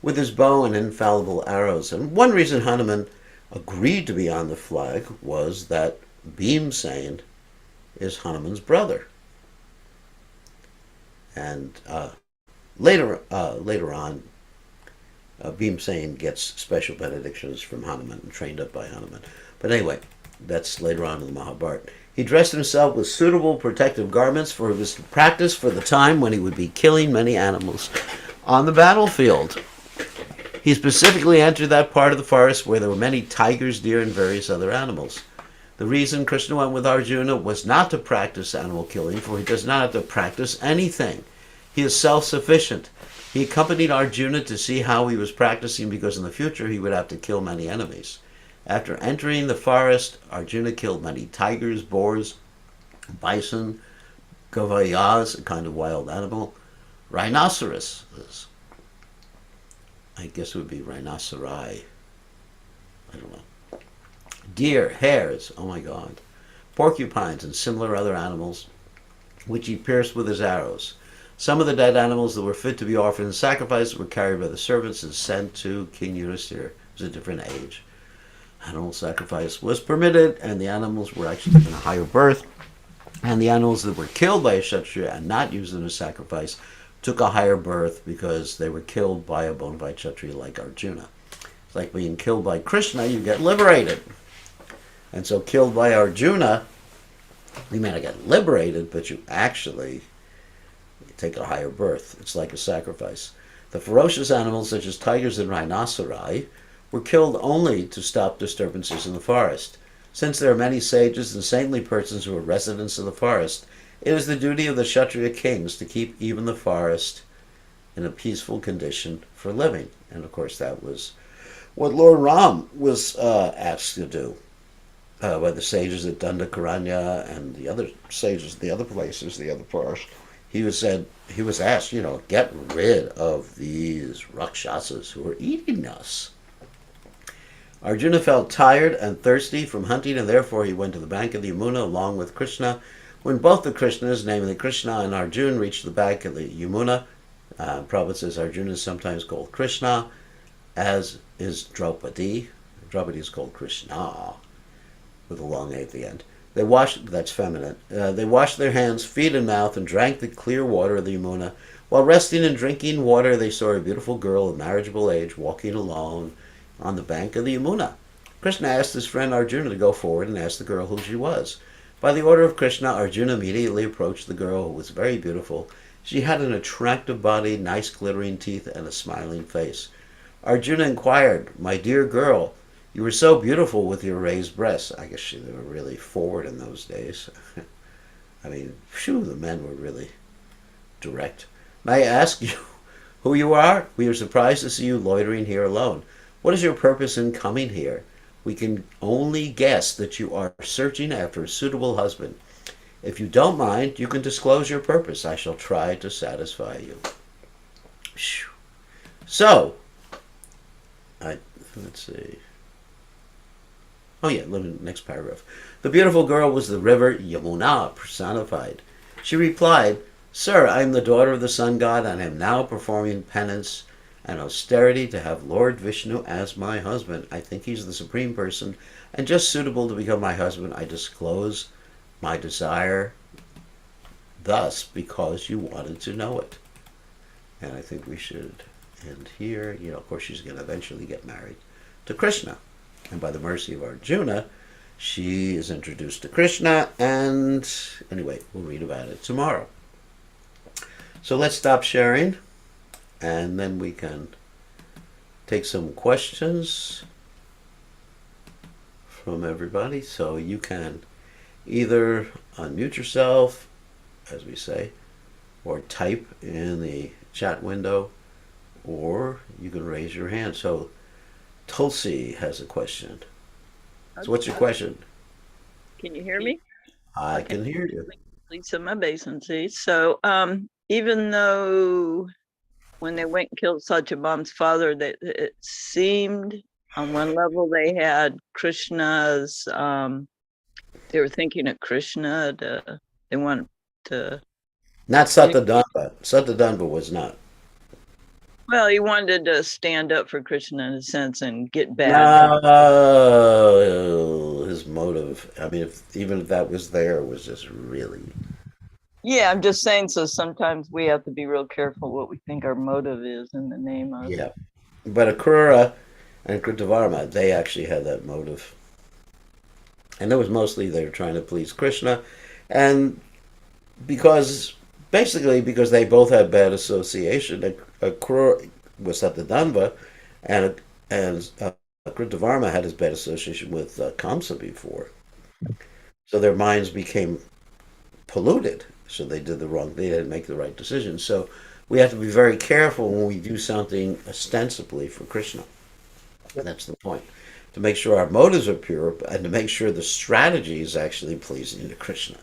with his bow and infallible arrows. And one reason Hanuman agreed to be on the flag was that Bhimsen is Hanuman's brother. And later on, Bhimsen gets special benedictions from Hanuman, trained up by Hanuman. But anyway, that's later on in the Mahabharata. He dressed himself with suitable protective garments for his practice for the time when he would be killing many animals on the battlefield. He specifically entered that part of the forest where there were many tigers, deer, and various other animals. The reason Krishna went with Arjuna was not to practice animal killing, for he does not have to practice anything. He is self-sufficient. He accompanied Arjuna to see how he was practicing because in the future he would have to kill many enemies. After entering the forest, Arjuna killed many tigers, boars, bison, gavayas, a kind of wild animal, rhinoceros, I guess it would be rhinoceri, I don't know, deer, hares, oh my God, porcupines, and similar other animals, which he pierced with his arrows. Some of the dead animals that were fit to be offered in sacrifice were carried by the servants and sent to King Yudhisthira. It was a different age. Animal sacrifice was permitted, and the animals were actually given a higher birth. And the animals that were killed by a Kshatriya and not used in a sacrifice took a higher birth because they were killed by a bona fide Kshatriya like Arjuna. It's like being killed by Krishna, you get liberated. And so killed by Arjuna, you may not get liberated, but you actually take a higher birth. It's like a sacrifice. The ferocious animals such as tigers and rhinoceri were killed only to stop disturbances in the forest. Since there are many sages and saintly persons who are residents of the forest, it is the duty of the Kshatriya kings to keep even the forest in a peaceful condition for living. And of course that was what Lord Ram was asked to do by the sages at Dandakaranya and the other sages, the other places, the other forests. He was asked, get rid of these Rakshasas who are eating us. Arjuna felt tired and thirsty from hunting, and therefore he went to the bank of the Yamuna along with Krishna. When both the Krishnas, namely Krishna and Arjuna, reached the bank of the Yamuna, Prabhupada says Arjuna is sometimes called Krishna, as is Draupadi. Draupadi is called Krishna, with a long A at the end. That's feminine. They washed their hands, feet, and mouth, and drank the clear water of the Yamuna. While resting and drinking water, they saw a beautiful girl of marriageable age walking alone on the bank of the Yamuna. Krishna asked his friend Arjuna to go forward and ask the girl who she was. By the order of Krishna, Arjuna immediately approached the girl, who was very beautiful. She had an attractive body, nice glittering teeth, and a smiling face. Arjuna inquired, "My dear girl, you were so beautiful with your raised breasts." I guess they were really forward in those days. I mean, the men were really direct. "May I ask you who you are? We are surprised to see you loitering here alone. What is your purpose in coming here? We can only guess that you are searching after a suitable husband. If you don't mind, you can disclose your purpose. I shall try to satisfy you." So, let's see. Oh yeah, next paragraph. The beautiful girl was the river Yamuna personified. She replied, Sir, I am the daughter of the sun god, and am now performing penance and austerity to have Lord Vishnu as my husband. I think he's the supreme person and just suitable to become my husband. I disclose my desire thus because you wanted to know it. And I think we should end here. Of course, she's going to eventually get married to Krishna. And by the mercy of Arjuna, she is introduced to Krishna. And anyway, we'll read about it tomorrow. So let's stop sharing, and then we can take some questions from everybody. So you can either unmute yourself, as we say, or type in the chat window, or you can raise your hand. So Tulsi has a question. So what's your question? Can you hear me? I can hear you. Lisa, my obeisance. So, even though when they went and killed Satyabam's father, that it seemed on one level they had Krishna's. They were thinking of Krishna. They wanted to. Not Satadhanva. Satadhanva was not. Well, he wanted to stand up for Krishna in a sense and get bad. No, his motive. I mean, even if that was there, it was just really. Yeah, I'm just saying. So sometimes we have to be real careful what we think our motive is in the name of. Yeah. But Akrura and Kritavarma, they actually had that motive. And it was mostly they were trying to please Krishna. And basically, because they both had bad association, Akrura was Satadhanva, and Kritavarma had his bad association with Kamsa before. So their minds became polluted. So they did the wrong. They didn't make the right decision. So we have to be very careful when we do something ostensibly for Krishna. And that's the point. To make sure our motives are pure and to make sure the strategy is actually pleasing to Krishna.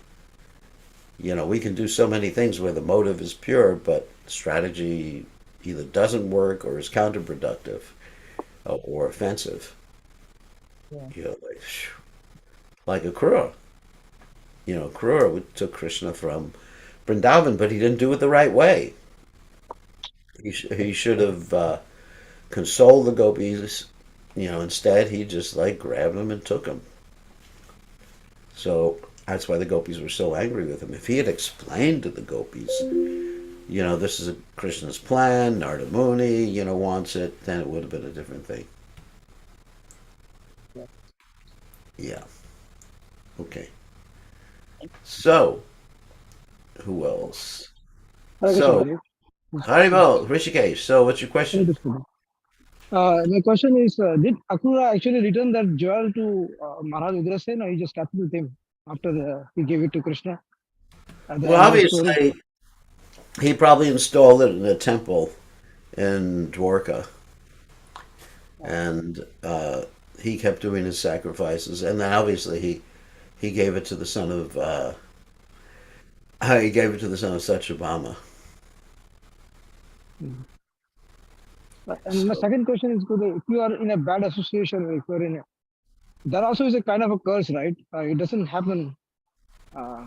We can do so many things where the motive is pure, but strategy either doesn't work or is counterproductive or offensive. Yeah. Like Akrura. Akrura took Krishna from Vrindavan, but he didn't do it the right way. He should have consoled the gopis. Instead he just like grabbed them and took them. So that's why the gopis were so angry with him. If he had explained to the gopis, this is Krishna's plan, Narada Muni, wants it, then it would have been a different thing. Yeah. Okay. So, who else? Hare Krishna, So, Maharaj. Haribol, Rishikesh. So, what's your question? My question is, did Akrura actually return that jewel to Maharaj Ugrasen, or he just kept it with him after he gave it to Krishna at the Well, end of the story? obviously, he probably installed it in a temple in Dwarka, and he kept doing his sacrifices, and then obviously he gave it to the son of he gave it to the son of Satyabhama. Mhm. And my So, second question is, if you are in a bad association, if you're in a, that also is a kind of a curse, right? It doesn't happen. Uh,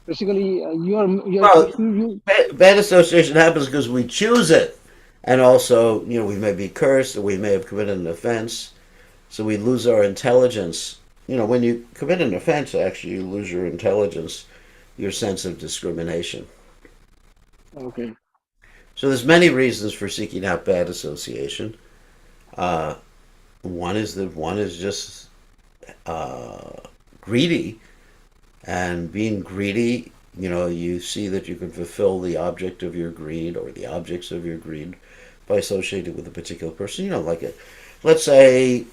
Basically, well, you. bad association happens because we choose it, and also we may be cursed, or we may have committed an offense, so we lose our intelligence. When you commit an offense, actually, you lose your intelligence, your sense of discrimination. Okay. So there's many reasons for seeking out bad association. Uh, one is just uh, greedy, and being greedy, you see that you can fulfill the object of your greed or the objects of your greed by associating with a particular person. Let's say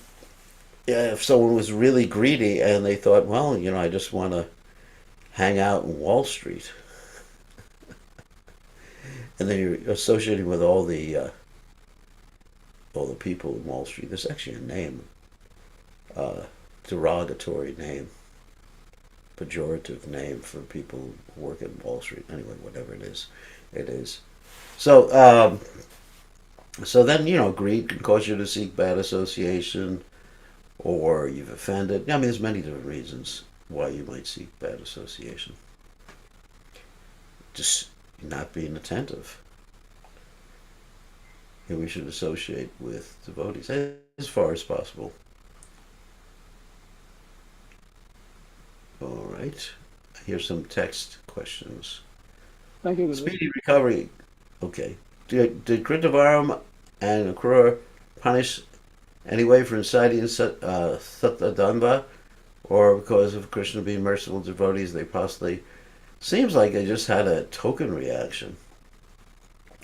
if someone was really greedy and they thought, well, I just want to hang out in Wall Street, and then you're associating with all the people in Wall Street. There's actually a name, derogatory name, pejorative name for people who work in Wall Street. Anyway, whatever it is, it is. So, so then greed can cause you to seek bad association, or you've offended. I mean, there's many different reasons why you might seek bad association. just not being attentive. And we should associate with devotees as far as possible. All right. Here's some text questions. Thank you, Guru. Speedy recovery. Okay. Did Kritavarma and Akrura punish anyway for inciting Satadhanva, or because of Krishna being merciful to devotees, they possibly... Seems like they just had a token reaction.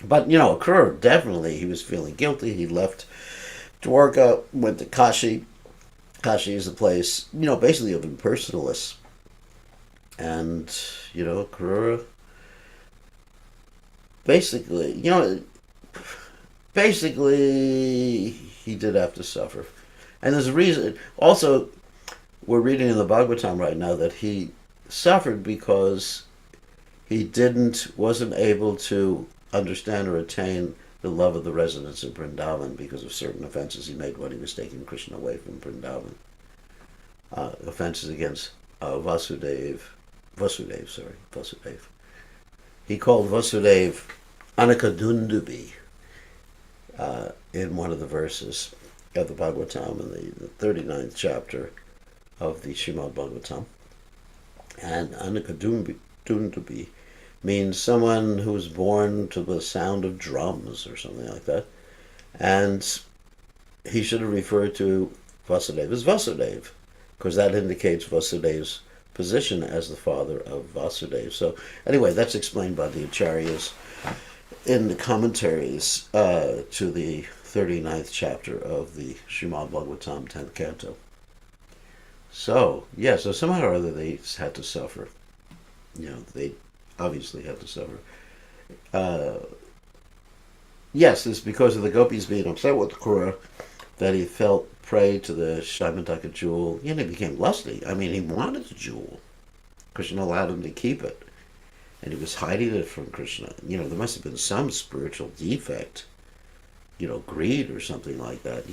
But, Akrura, definitely, he was feeling guilty. He left Dwarka, went to Kashi. Kashi is the place, basically of impersonalists. And, Akrura... Basically, he did have to suffer. And there's a reason. Also, we're reading in the Bhagavatam right now that he suffered because he wasn't able to understand or attain the love of the residents of Vrindavan because of certain offenses he made when he was taking Krishna away from Vrindavan. Offenses against Vasudev. He called Vasudev Anakadundubi in one of the verses of the Bhagavatam in the 39th chapter of the Srimad Bhagavatam. And Anakadundubi means someone who's born to the sound of drums or something like that. And he should have referred to Vasudeva as Vasudeva, because that indicates Vasudev's position as the father of Vasudeva. So anyway, that's explained by the Acharyas in the commentaries to the 39th chapter of the Srimad Bhagavatam 10th canto. So somehow or other they had to suffer. They obviously had to suffer. Yes, it's because of the gopis being upset with Krura that he felt prey to the Shaimataka jewel. He became lusty. He wanted the jewel. Krishna allowed him to keep it. And he was hiding it from Krishna. There must have been some spiritual defect. Greed or something like that.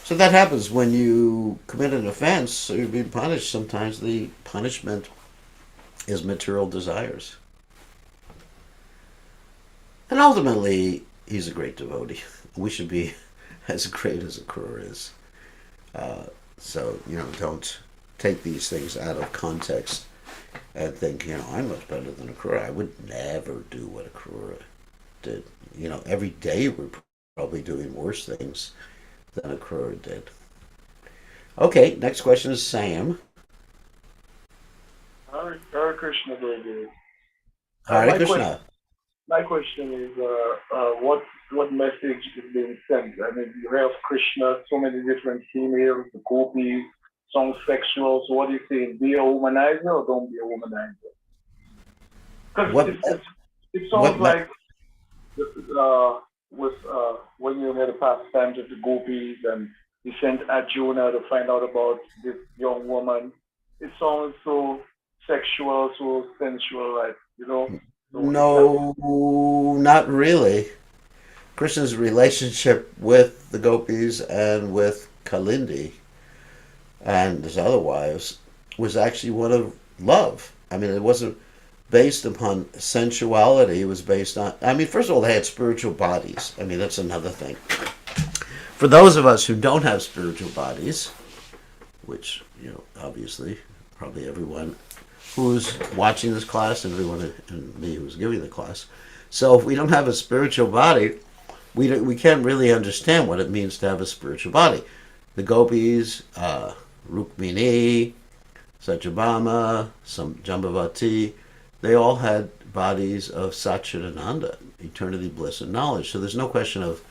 So that happens when you commit an offense, so you're being punished. Sometimes the punishment is material desires. And ultimately, he's a great devotee. We should be as great as Akrura is. So, don't take these things out of context and think, I'm much better than Akrura. I would never do what Akrura did. Every day we're probably doing worse things than Akrura did. Okay, next question is Sam. Hare Krishna, Gurudev. Hare Krishna. My question is, what message is being sent? You have Krishna, so many different females, the gopis, some sexual. So what do you say? Be a womanizer or don't be a womanizer? Because it sounds like when you had the pastimes of the gopis and he sent Arjuna to find out about this young woman, it sounds so sexual, so sensual, like, No, not really. Krishna's relationship with the gopis and with Kalindi and his other wives was actually one of love. It wasn't based upon sensuality. It was based on, first of all, they had spiritual bodies. That's another thing. For those of us who don't have spiritual bodies, which, obviously, probably everyone who's watching this class and everyone and me who's giving the class. So if we don't have a spiritual body, we can't really understand what it means to have a spiritual body. The gopis, Rukmini, Satyabhama, some Jambavati, they all had bodies of Satchidananda, eternity, bliss, and knowledge. So there's no question of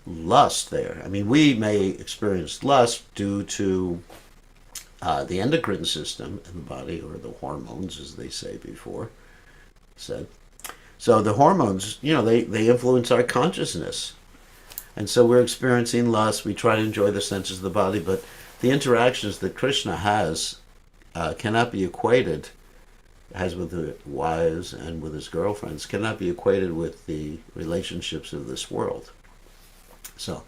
lust there. We may experience lust due to the endocrine system in the body, or the hormones, as they say before said. So the hormones, they influence our consciousness. And so we're experiencing lust. We try to enjoy the senses of the body, but the interactions that Krishna has cannot be equated, as with the wives and with his girlfriends, cannot be equated with the relationships of this world. So,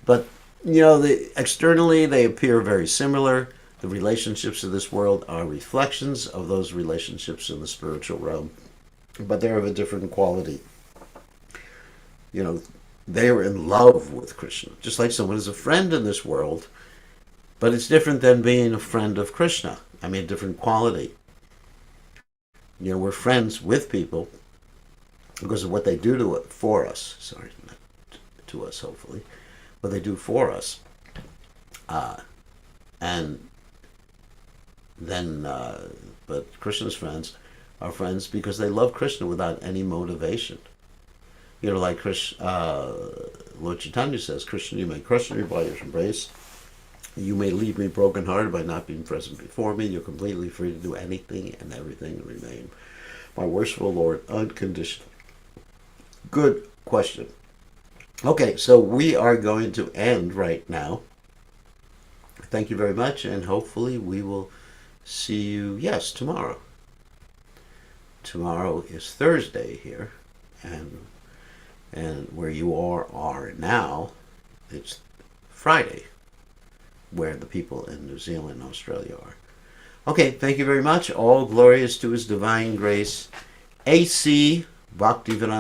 but, externally they appear very similar. The relationships of this world are reflections of those relationships in the spiritual realm. but they're of a different quality. You know, they are in love with Krishna, just like someone is a friend in this world, but it's different than being a friend of Krishna. I mean, a different quality. You know, we're friends with people because of what they do to it for us. Sorry, not to us, hopefully, what they do for us. And then, but Krishna's friends are friends because they love Krishna without any motivation. You know, like Lord Chaitanya says, Krishna, you may crush me by your embrace. You may leave me brokenhearted by not being present before me. You're completely free to do anything and everything and remain my worshipful Lord unconditionally. Good question. Okay, so we are going to end right now. Thank you very much, and hopefully we will see you, yes, tomorrow. Tomorrow is Thursday here, and where you are now, it's Friday, where the people in New Zealand and Australia are. Okay, thank you very much. All glory is to His divine grace. A.C. Bhaktivedanta